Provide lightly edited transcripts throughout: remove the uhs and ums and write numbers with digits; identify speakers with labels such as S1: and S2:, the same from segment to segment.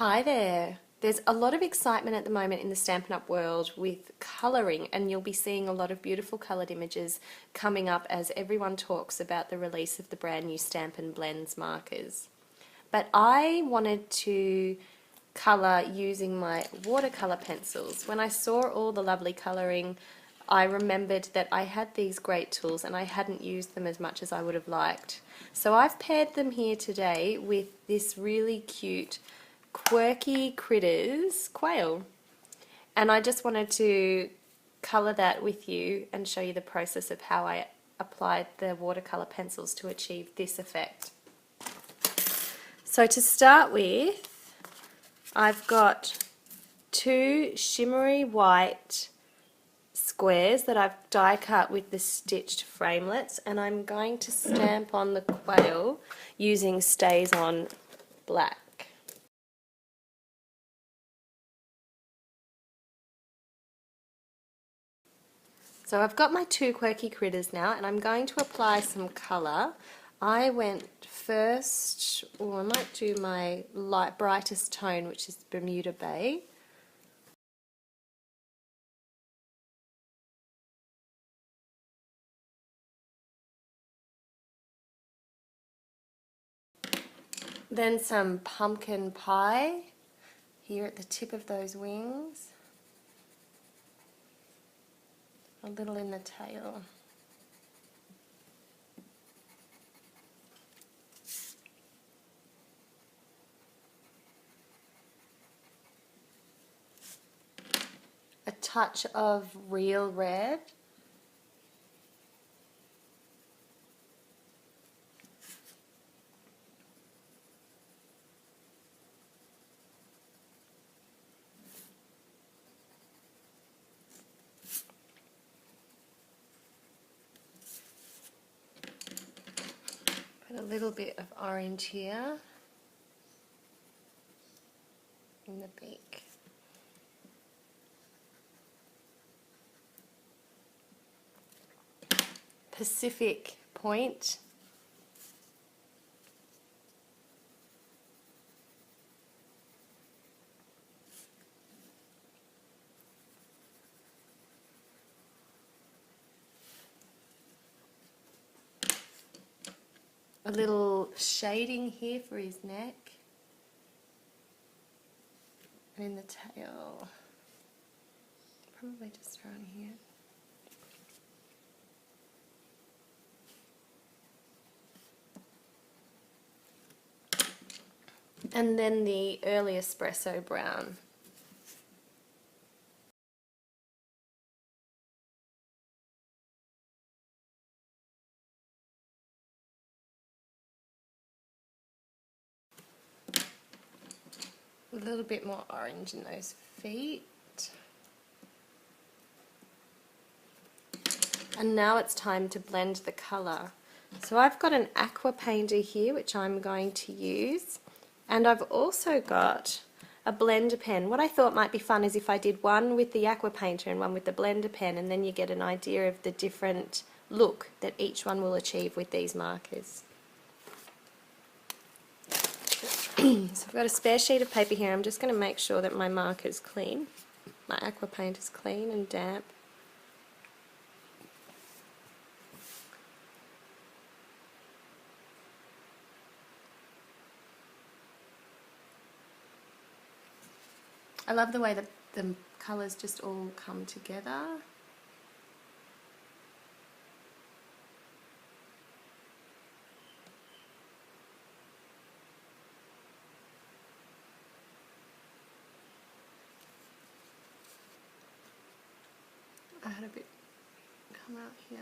S1: Hi there. There's a lot of excitement at the moment in the Stampin' Up world with colouring, and you'll be seeing a lot of beautiful coloured images coming up as everyone talks about the release of the brand new Stampin' Blends markers. But I wanted to colour using my watercolor pencils. When I saw all the lovely colouring, I remembered that I had these great tools and I hadn't used them as much as I would have liked. So I've paired them here today with this really cute Quirky Critters Quail, and I just wanted to colour that with you and show you the process of how I applied the watercolour pencils to achieve this effect. So to start with, I've got two shimmery white squares that I've die cut with the stitched framelets, and I'm going to stamp on the quail using Stays On Black. So I've got my two quirky critters now, and I'm going to apply some colour. I went first, or I might do my brightest tone, which is Bermuda Bay. Then some pumpkin pie here at the tip of those wings. A little in the tail. A touch of real red. Put a little bit of orange here in the beak. Pacific Point. A little shading here for his neck, and in the tail, probably just around here. And then the early espresso brown. A little bit more orange in those feet. And now it's time to blend the colour. So I've got an aqua painter here which I'm going to use, and I've also got a blender pen. What I thought might be fun is if I did one with the aqua painter and one with the blender pen, and then you get an idea of the different look that each one will achieve with these markers. So I've got a spare sheet of paper here. I'm just going to make sure that my marker's clean. My aqua paint is clean and damp. I love the way that the colours just all come together. I had a bit come out here.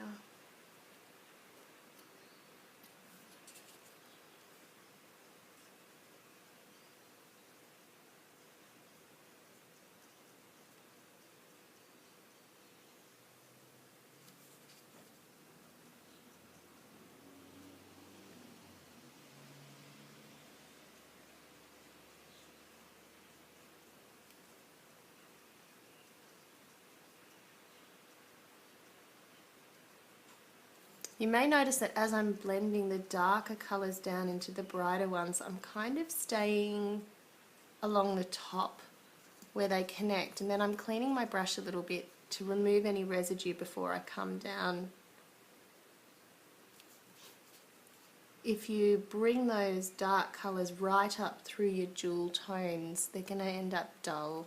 S1: You may notice that as I'm blending the darker colours down into the brighter ones, I'm kind of staying along the top where they connect, and then I'm cleaning my brush a little bit to remove any residue before I come down. If you bring those dark colours right up through your jewel tones, they're going to end up dull.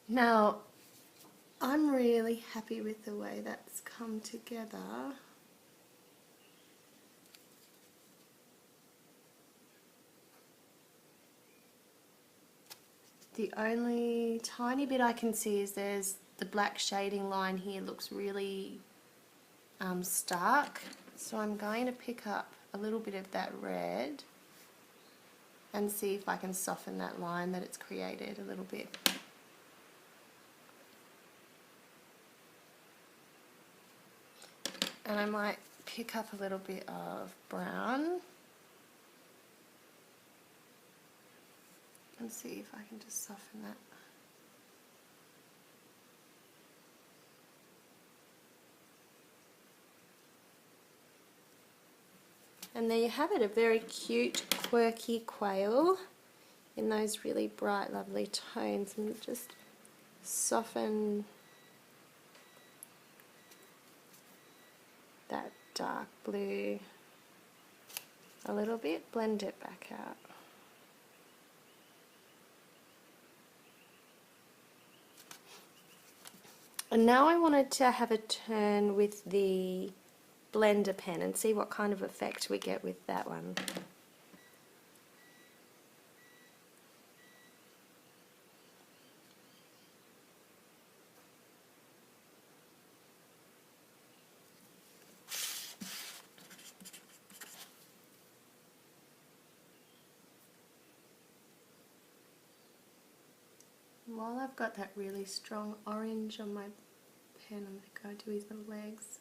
S1: Now, I'm really happy with the way that's come together. The only tiny bit I can see is there's the black shading line here looks really stark, so I'm going to pick up a little bit of that red and see if I can soften that line that it's created a little bit. And I might pick up a little bit of brown and see if I can just soften that. And there you have it, a very cute, quirky quail in those really bright, lovely tones, and just soften that dark blue a little bit, blend it back out. And now I wanted to have a turn with the blender pen and see what kind of effect we get with that one. While I've got that really strong orange on my pen, I'm going to go do his little legs.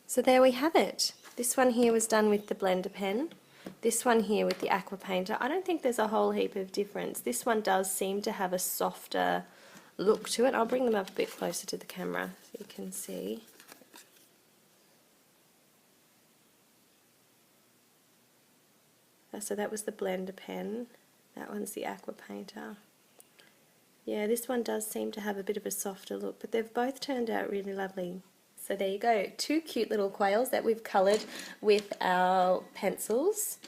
S1: So there we have it. This one here was done with the blender pen. This one here with the aqua painter. I don't think there's a whole heap of difference. This one does seem to have a softer look to it. I'll bring them up a bit closer to the camera so you can see. So that was the blender pen. That one's the aqua painter. Yeah, this one does seem to have a bit of a softer look, but they've both turned out really lovely. So there you go, two cute little quails that we've coloured with our pencils.